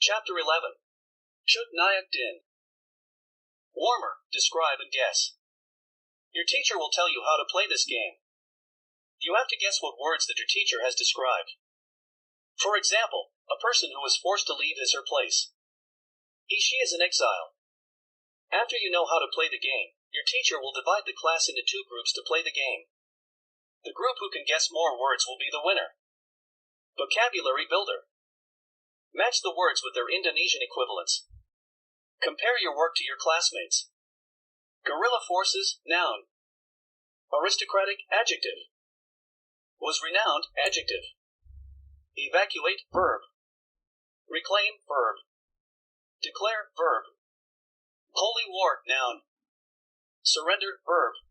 Chapter 11. Chut Nayak Din. Warmer, describe and guess. Your teacher will tell you how to play this game. You have to guess what words that your teacher has described. For example, a person who is forced to leave his or her place. She is in exile. After you know how to play the game, your teacher will divide the class into two groups to play the game. The group who can guess more words will be the winner. Vocabulary builder. Match the words with their Indonesian equivalents. Compare your work to your classmates. Guerrilla forces, noun. Aristocratic, adjective. Was renowned, adjective. Evacuate, verb. Reclaim, verb. Declare, verb. Holy war, noun. Surrender, verb.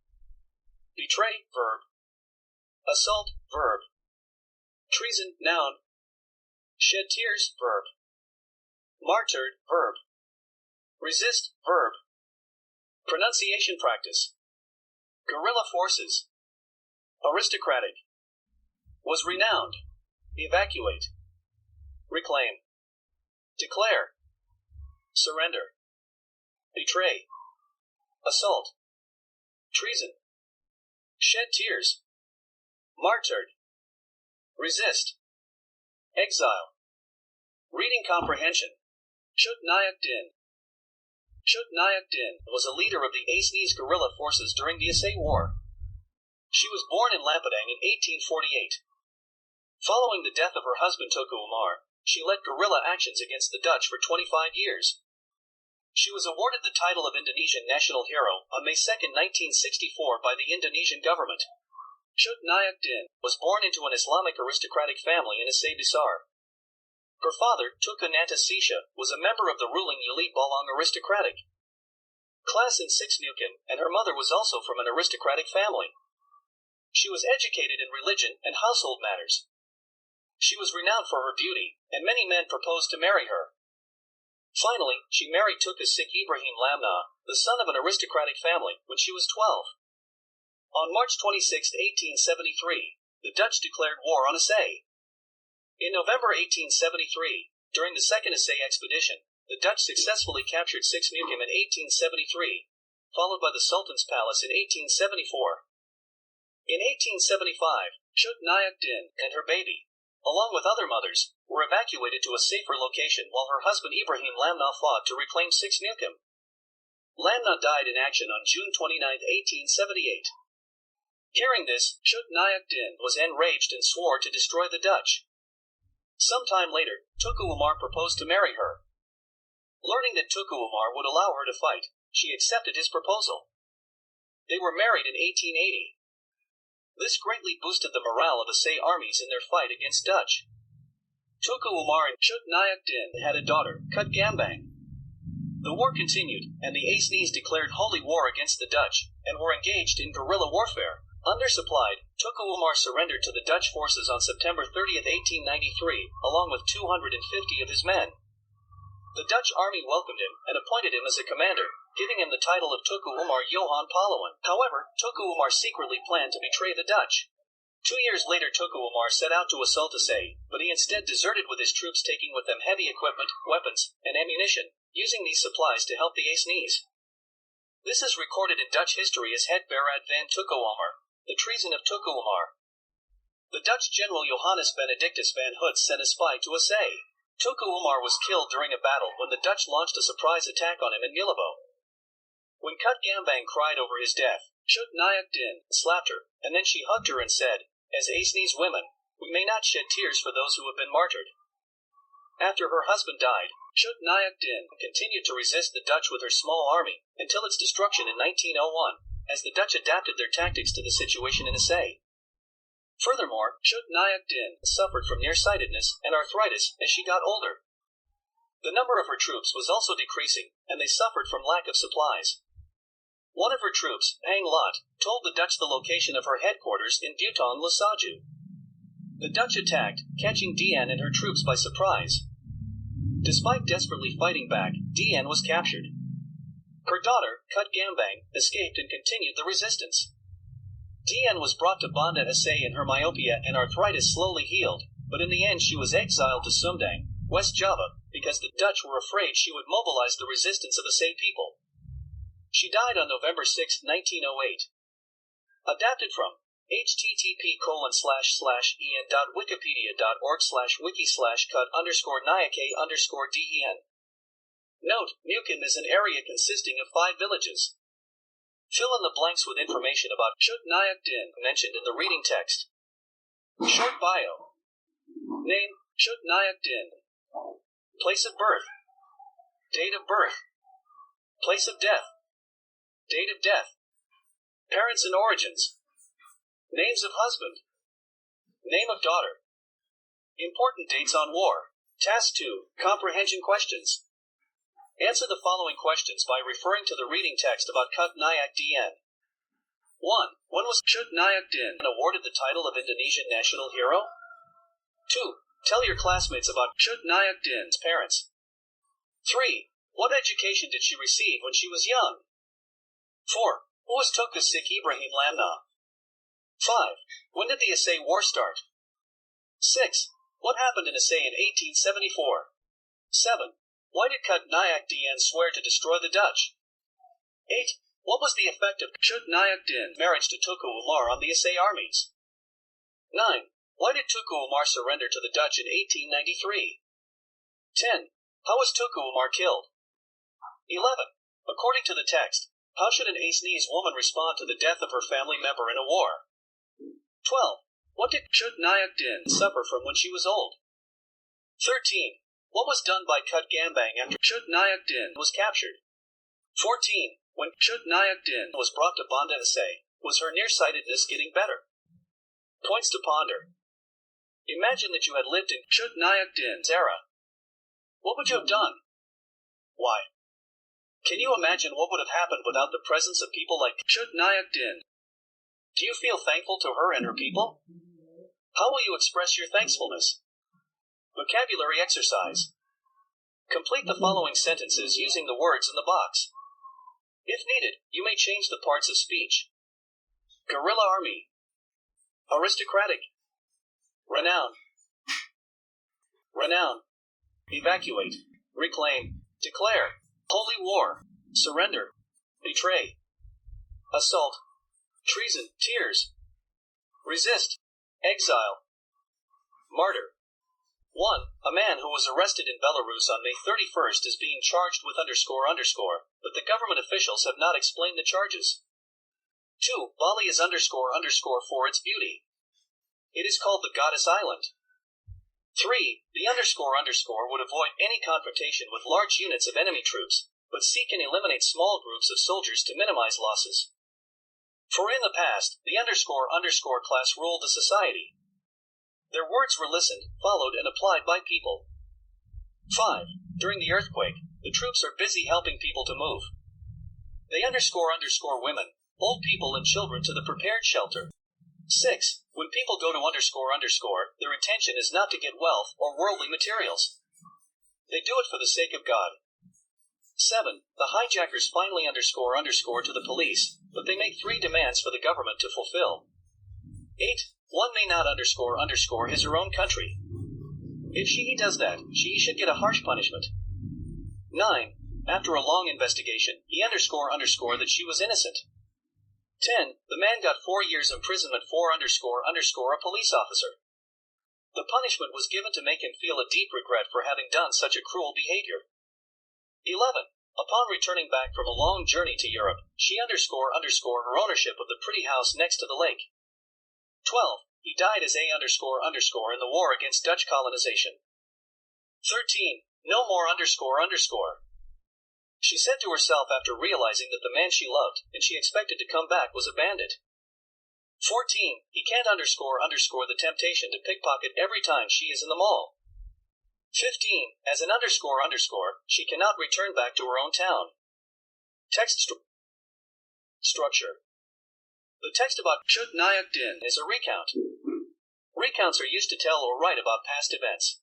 Betray, verb. Assault, verb. Treason, noun. Shed tears, verb. Martyred, verb. Resist, verb. Pronunciation practice. Guerrilla forces. Aristocratic. Was renowned. Evacuate. Reclaim. Declare. Surrender. Betray. Assault. Treason. Shed tears. Martyred. Resist. Exile. Reading comprehension. Chut Nayak Din. Chut Nayak Din was a leader of the Acehnese guerrilla forces during the Aceh War. She was born in Lampedang in 1848. Following the death of her husband Tuku Umar, she led guerrilla actions against the Dutch for 25 years. She was awarded the title of Indonesian National Hero on May 2, 1964 by the Indonesian government. Chut Nayak Din was born into an Islamic aristocratic family in Aceh Besar. Her father, Tuku Nantasisha, was a member of the ruling Uli Balang aristocratic class in Sixmukim, and her mother was also from an aristocratic family. She was educated in religion and household matters. She was renowned for her beauty, and many men proposed to marry her. Finally, she married Tuku Sik Ibrahim Lamna, the son of an aristocratic family, when she was 12. On March 26, 1873, the Dutch declared war on Aceh. In November 1873, during the Second Aceh expedition, the Dutch successfully captured Sixmukim in 1873, followed by the Sultan's Palace in 1874. In 1875, Chut Nayak Din and her baby, along with other mothers, were evacuated to a safer location while her husband Ibrahim Lamna fought to reclaim Sixmukim. Lamna died in action on June 29, 1878. Hearing this, Chut Nayak Din was enraged and swore to destroy the Dutch. Sometime later, Tuku Umar proposed to marry her. Learning that Tuku Umar would allow her to fight, she accepted his proposal. They were married in 1880. This greatly boosted the morale of Aceh armies in their fight against Dutch. Tuku Umar and Chut Nayak Din had a daughter, Kut Gambang. The war continued, and the Acehnese declared holy war against the Dutch, and were engaged in guerrilla warfare. Undersupplied, Tuku Umar surrendered to the Dutch forces on September 30, 1893, along with 250 of his men. The Dutch army welcomed him and appointed him as a commander, giving him the title of Tuku Umar Johan Pahlawan. However, Tuku Umar secretly planned to betray the Dutch. 2 years later, Tuku Umar set out to assault Aceh, but he instead deserted with his troops, taking with them heavy equipment, weapons, and ammunition, using these supplies to help the Acehnese. This is recorded in Dutch history as Het Berad van Tuku Umar, the treason of Tuku Umar. The Dutch general Johannes Benedictus van Hout sent a spy to Aceh. Tuku Umar was killed during a battle when the Dutch launched a surprise attack on him in Gilabo. When Kut Gambang cried over his death, Chut Nayak Din slapped her, and then she hugged her and said, "As Acehnese women, we may not shed tears for those who have been martyred." After her husband died, Chut Nayak Din continued to resist the Dutch with her small army, until its destruction in 1901, as the Dutch adapted their tactics to the situation in Aceh. Furthermore, Chut Nayak Din suffered from nearsightedness and arthritis as she got older. The number of her troops was also decreasing, and they suffered from lack of supplies. One of her troops, Hang Lot, told the Dutch the location of her headquarters in Butong Lasaju. The Dutch attacked, catching Dian and her troops by surprise. Despite desperately fighting back, Dian was captured. Her daughter, Kut Gambang, escaped and continued the resistance. Dian was brought to Banda Aceh and her myopia and arthritis slowly healed, but in the end she was exiled to Sumdang, West Java, because the Dutch were afraid she would mobilize the resistance of the Say people. She died on November 6, 1908. Adapted from http://en.wikipedia.org/wiki/cut_nayake_den. Note, Mukin is an area consisting of 5 villages. Fill in the blanks with information about Chut Nayak Din mentioned in the reading text. Short bio. Name, Chut Nayak Din. Place of birth. Date of birth. Place of death. Date of death. Parents and origins. Names of husband. Name of daughter. Important dates on war. Task 2. Comprehension questions. Answer the following questions by referring to the reading text about Chut Nayak Din. 1. When was Chut Nayak Din awarded the title of Indonesian National Hero? 2. Tell your classmates about Chut Nayak Din's parents. 3. What education did she receive when she was young? 4. Who was Tunku Sik Ibrahim Lamna? 5. When did the Aceh War start? 6. What happened in Aceh in 1874? 7. Why did Chut Nayak Din swear to destroy the Dutch? 8. What was the effect of Chut Nayak Din's marriage to Tunku Umar on the Aceh armies? 9. Why did Tunku Umar surrender to the Dutch in 1893? 10. How was Tunku Umar killed? 11. According to the text, how should an Acehnese woman respond to the death of her family member in a war? 12. What did Chut Nayak Din suffer from when she was old? 13. What was done by Chut Gambang after Chut Nayak Din was captured? 14. When Chut Nayak Din was brought to Banda Aceh, was her nearsightedness getting better? Points to ponder. Imagine that you had lived in Chut Nayak Din's era. What would you have done? Why? Can you imagine what would have happened without the presence of people like Chut Nayak Din? Do you feel thankful to her and her people? How will you express your thankfulness? Vocabulary exercise. Complete the following sentences using the words in the box. If needed, you may change the parts of speech. Guerrilla army. Aristocratic. Renown. Renown. Evacuate. Reclaim. Declare. Holy war. Surrender. Betray. Assault. Treason. Tears. Resist. Exile. Martyr. 1. A man who was arrested in Belarus on May 31st is being charged with __, but the government officials have not explained the charges. 2. Bali is __, for its beauty. It is called the Goddess Island. 3. The __, would avoid any confrontation with large units of enemy troops, but seek and eliminate small groups of soldiers to minimize losses. For in the past, the __, class ruled the society. Their words were listened, followed, and applied by people. 5. During the earthquake, the troops are busy helping people to move. They __, women, old people, and children to the prepared shelter. 6. When people go to __, their intention is not to get wealth or worldly materials. They do it for the sake of God. 7. The hijackers finally __, to the police, but they make 3 demands for the government to fulfill. 8. One may not __, his or own country. If he does that, she should get a harsh punishment. 9. After a long investigation, he __, that she was innocent. 10. The man got 4 years imprisonment for __, a police officer. The punishment was given to make him feel a deep regret for having done such a cruel behavior. 11. Upon returning back from a long journey to Europe, she __, her ownership of the pretty house next to the lake. 12. He died as a __, in the war against Dutch colonization. 13. No more __. She said to herself after realizing that the man she loved, and she expected to come back, was a bandit. 14. He can't __, the temptation to pickpocket every time she is in the mall. 15. As an __, she cannot return back to her own town. Text structure. The text about Chut Nayak Din is a recount. Recounts are used to tell or write about past events.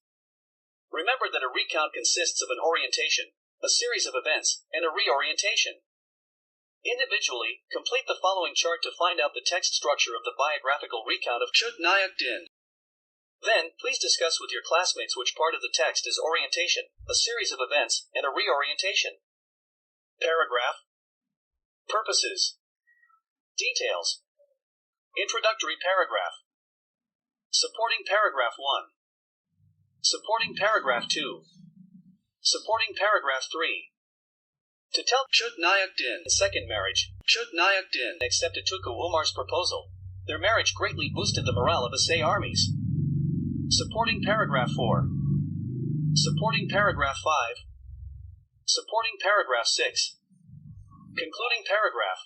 Remember that a recount consists of an orientation, a series of events, and a reorientation. Individually, complete the following chart to find out the text structure of the biographical recount of Chut Nayak Din. Then, please discuss with your classmates which part of the text is orientation, a series of events, and a reorientation. Paragraph. Purposes. Details. Introductory paragraph. Supporting paragraph 1. Supporting paragraph 2. Supporting paragraph 3. To tell Chut Nayak Din's second marriage, Chut Nayak Din accepted Tuku Umar's proposal. Their marriage greatly boosted the morale of Asay armies. Supporting paragraph 4. Supporting paragraph 5. Supporting paragraph 6. Concluding paragraph.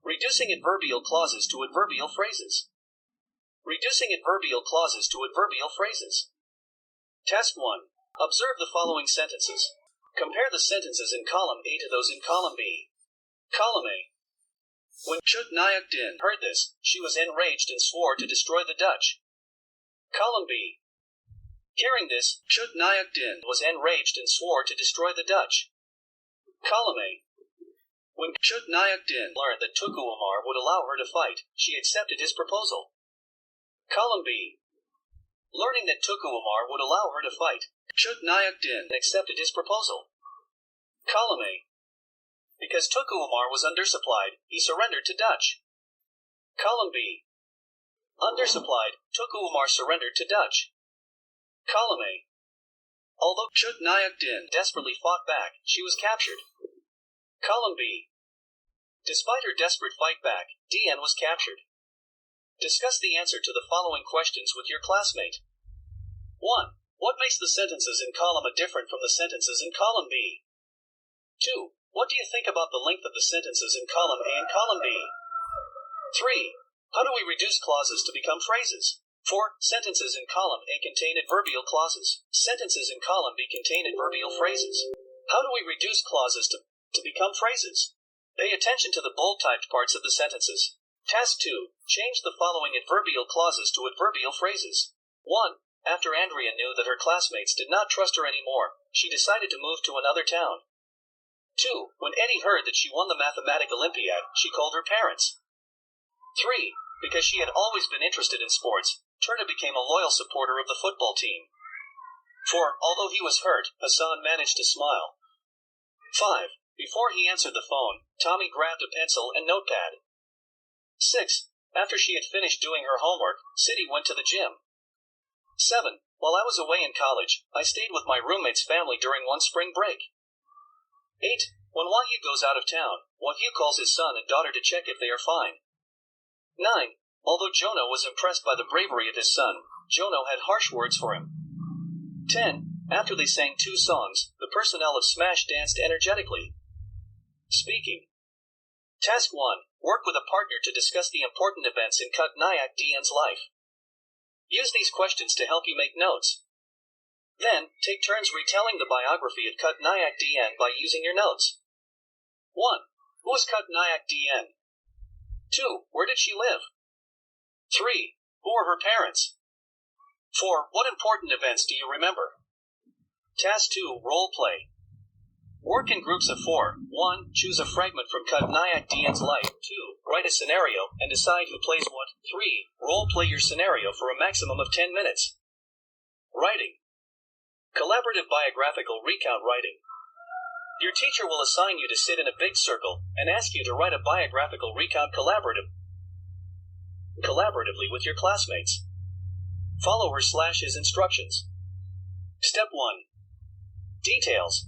Reducing adverbial clauses to adverbial phrases. Reducing adverbial clauses to adverbial phrases. Task 1. Observe the following sentences. Compare the sentences in column A to those in column B. Column A. When Chut Nayak Din heard this, she was enraged and swore to destroy the Dutch. Column B. Hearing this, Chut Nayak Din was enraged and swore to destroy the Dutch. Column A. When Chut Nayak Din learned that Tuku Umar would allow her to fight, she accepted his proposal. Column B. Learning that Tuku Umar would allow her to fight, Chut Nayak Din accepted his proposal. Column A. Because Tuku Umar was undersupplied, he surrendered to Dutch. Column B. Undersupplied, Tuku Umar surrendered to Dutch. Column A. Although Chut Nayak Din desperately fought back, she was captured. Column B. Despite her desperate fight back, Dian was captured. Discuss the answer to the following questions with your classmate. 1. What makes the sentences in column A different from the sentences in column B? 2. What do you think about the length of the sentences in column A and column B? 3. How do we reduce clauses to become phrases? 4. Sentences in column A contain adverbial clauses. Sentences in column B contain adverbial phrases. How do we reduce clauses to become phrases? Pay attention to the bold-typed parts of the sentences. Task 2. Change the following adverbial clauses to adverbial phrases. 1. After Andrea knew that her classmates did not trust her anymore, she decided to move to another town. 2. When Eddie heard that she won the Mathematic Olympiad, she called her parents. 3. Because she had always been interested in sports, Turna became a loyal supporter of the football team. 4. Although he was hurt, Hassan managed to smile. 5. Before he answered the phone, Tommy grabbed a pencil and notepad. 6. After she had finished doing her homework, Siti went to the gym. 7. While I was away in college, I stayed with my roommate's family during one spring break. 8. When Wahyu goes out of town, Wahyu calls his son and daughter to check if they are fine. 9. Although Jonah was impressed by the bravery of his son, Jonah had harsh words for him. 10. After they sang 2 songs, the personnel of Smash danced energetically. Speaking. Task 1. Work with a partner to discuss the important events in Chut Nayak Din's life. Use these questions to help you make notes. Then, take turns retelling the biography of Chut Nayak Din by using your notes. 1. Who was Chut Nayak Din? 2. Where did she live? 3. Who were her parents? 4. What important events do you remember? Task 2. Role play. Work in groups of 4. 1. Choose a fragment from Chut Nayak Din's life. 2. Write a scenario and decide who plays what. 3. Role play your scenario for a maximum of 10 minutes. Writing. Collaborative biographical recount writing. Your teacher will assign you to sit in a big circle and ask you to write a biographical recount collaboratively with your classmates. Follow her/his instructions. Step 1. Details.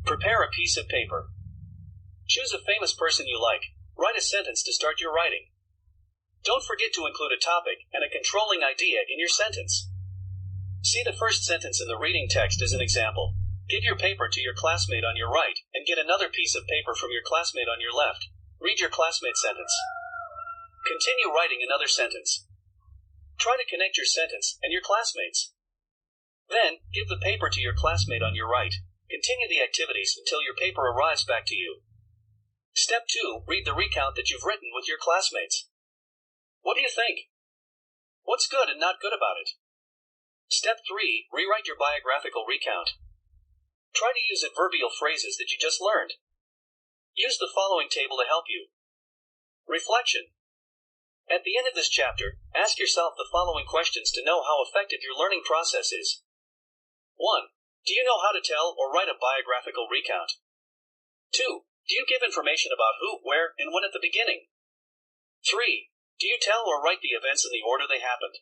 Prepare a piece of paper. Choose a famous person you like. Write a sentence to start your writing. Don't forget to include a topic and a controlling idea in your sentence. See the first sentence in the reading text as an example. Give your paper to your classmate on your right and get another piece of paper from your classmate on your left. Read your classmate's sentence. Continue writing another sentence. Try to connect your sentence and your classmate's. Then, give the paper to your classmate on your right. Continue the activities until your paper arrives back to you. Step 2. Read the recount that you've written with your classmates. What do you think? What's good and not good about it? Step 3. Rewrite your biographical recount. Try to use adverbial phrases that you just learned. Use the following table to help you. Reflection. At the end of this chapter, ask yourself the following questions to know how effective your learning process is. 1. Do you know how to tell or write a biographical recount? 2. Do you give information about who, where, and when at the beginning? 3. Do you tell or write the events in the order they happened?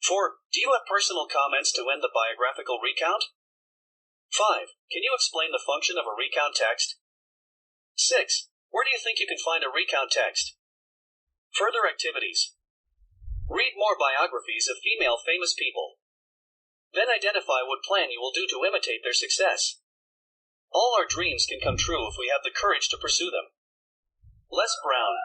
4. Do you have personal comments to end the biographical recount? 5. Can you explain the function of a recount text? 6. Where do you think you can find a recount text? Further activities. Read more biographies of female famous people. Then identify what plan you will do to imitate their success. All our dreams can come true if we have the courage to pursue them. Les Brown.